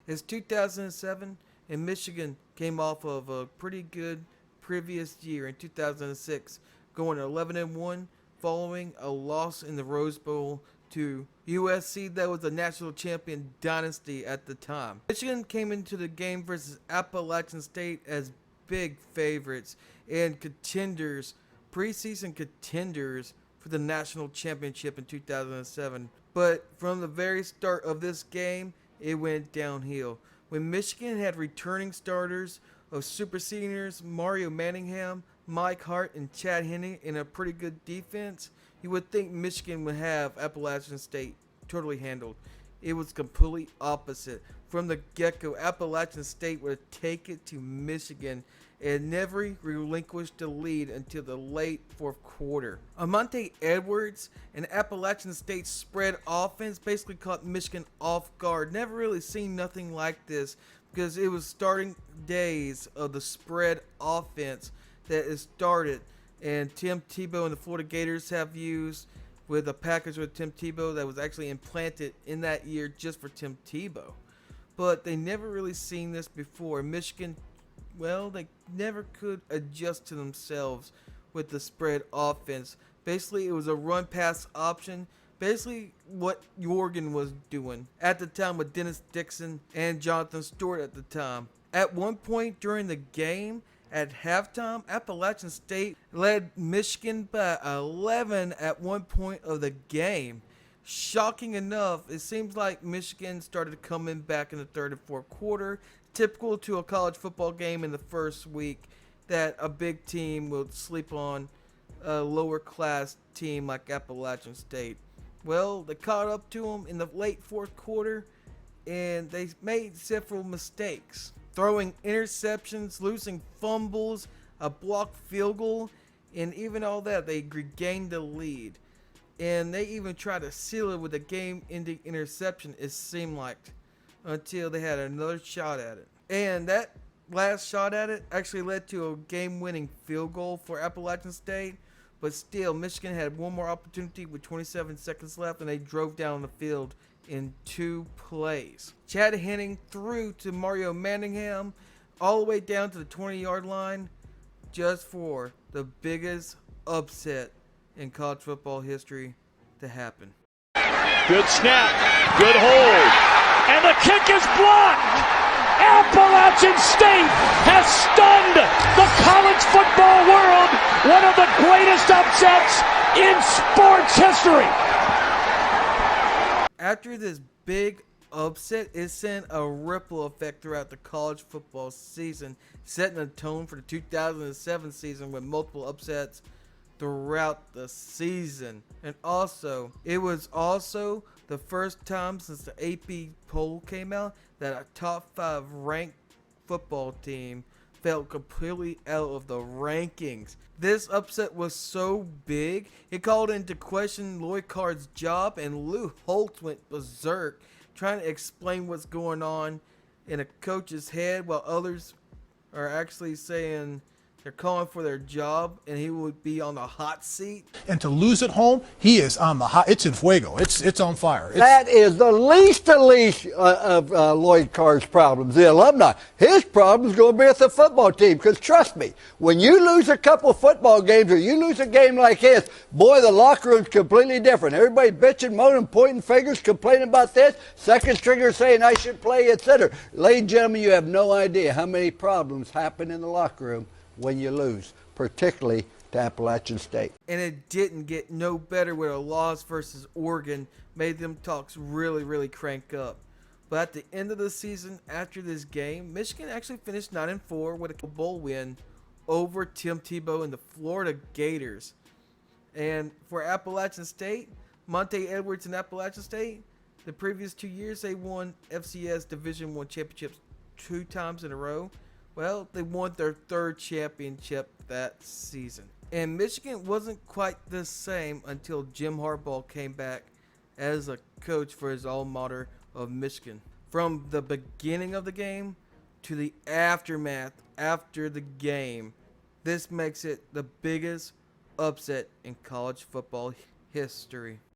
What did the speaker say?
It's 2007, and Michigan came off of a pretty good previous year in 2006, going 11-1, following a loss in the Rose Bowl to USC that was a national champion dynasty at the time. Michigan came into the game versus Appalachian State as big favorites and contenders, preseason contenders for the national championship in 2007. But from the very start of this game, it went downhill. When Michigan had returning starters of super seniors Mario Manningham, Mike Hart, and Chad Henne in a pretty good defense, you would think Michigan would have Appalachian State totally handled. It was completely opposite. From the get-go, Appalachian State would take it to Michigan and never relinquished the lead until the late fourth quarter. Amante Edwards and Appalachian State's spread offense basically caught Michigan off guard. Never really seen nothing like this because it was starting days of the spread offense that is started, and Tim Tebow and the Florida Gators have used with a package with Tim Tebow that was actually implanted in that year just for Tim Tebow. But they never really seen this before. Michigan, well, they never could adjust to themselves with the spread offense. Basically, it was a run-pass option. Basically, what Oregon was doing at the time with Dennis Dixon and Jonathan Stewart at the time. At one point during the game, at halftime, Appalachian State led Michigan by 11 at one point of the game. Shocking enough, it seems like Michigan started coming back in the third and fourth quarter, typical to a college football game in the first week, that a big team will sleep on a lower class team like Appalachian State. Well, they caught up to them in the late fourth quarter, and they made several mistakes. Throwing interceptions, losing fumbles, a blocked field goal, and even all that, they regained the lead. And they even tried to seal it with a game-ending interception, it seemed like, until they had another shot at it. And that last shot at it actually led to a game-winning field goal for Appalachian State. But still, Michigan had one more opportunity with 27 seconds left, and they drove down the field in 2 plays. Chad Henne threw to Mario Manningham all the way down to the 20-yard line just for the biggest upset in college football history to happen. Good snap, good hold, and the kick is blocked! Appalachian State has stunned the college football world, one of the greatest upsets in sports history. After this big upset, it sent a ripple effect throughout the college football season, setting a tone for the 2007 season with multiple upsets throughout the season. And also, it was also the first time since the AP poll came out that a top 5 ranked football team fell completely out of the rankings. This upset was so big, it called into question Lloyd Carr's job, and Lou Holtz went berserk trying to explain what's going on in a coach's head, while others are actually saying they're calling for their job and he would be on the hot seat. And to lose at home, he is on the hot. It's in fuego. It's on fire. That is the least of Lloyd Carr's problems. The alumni. His problem is going to be with the football team. Because trust me, when you lose a couple football games or you lose a game like this, boy, the locker room's completely different. Everybody bitching, moaning, pointing fingers, complaining about this. Second stringer saying I should play, etc. Ladies and gentlemen, you have no idea how many problems happen in the locker room when you lose, particularly to Appalachian State. And it didn't get no better with a loss versus Oregon, made them talks really crank up. But at the end of the season, after this game, Michigan actually finished 9-4 with a bowl win over Tim Tebow and the Florida Gators. And for Appalachian State, Monte Edwards and Appalachian State, the previous 2 years they won FCS Division I championships 2 times in a row. Well, they won their 3rd championship that season. And Michigan wasn't quite the same until Jim Harbaugh came back as a coach for his alma mater of Michigan. From the beginning of the game to the aftermath after the game, this makes it the biggest upset in college football history.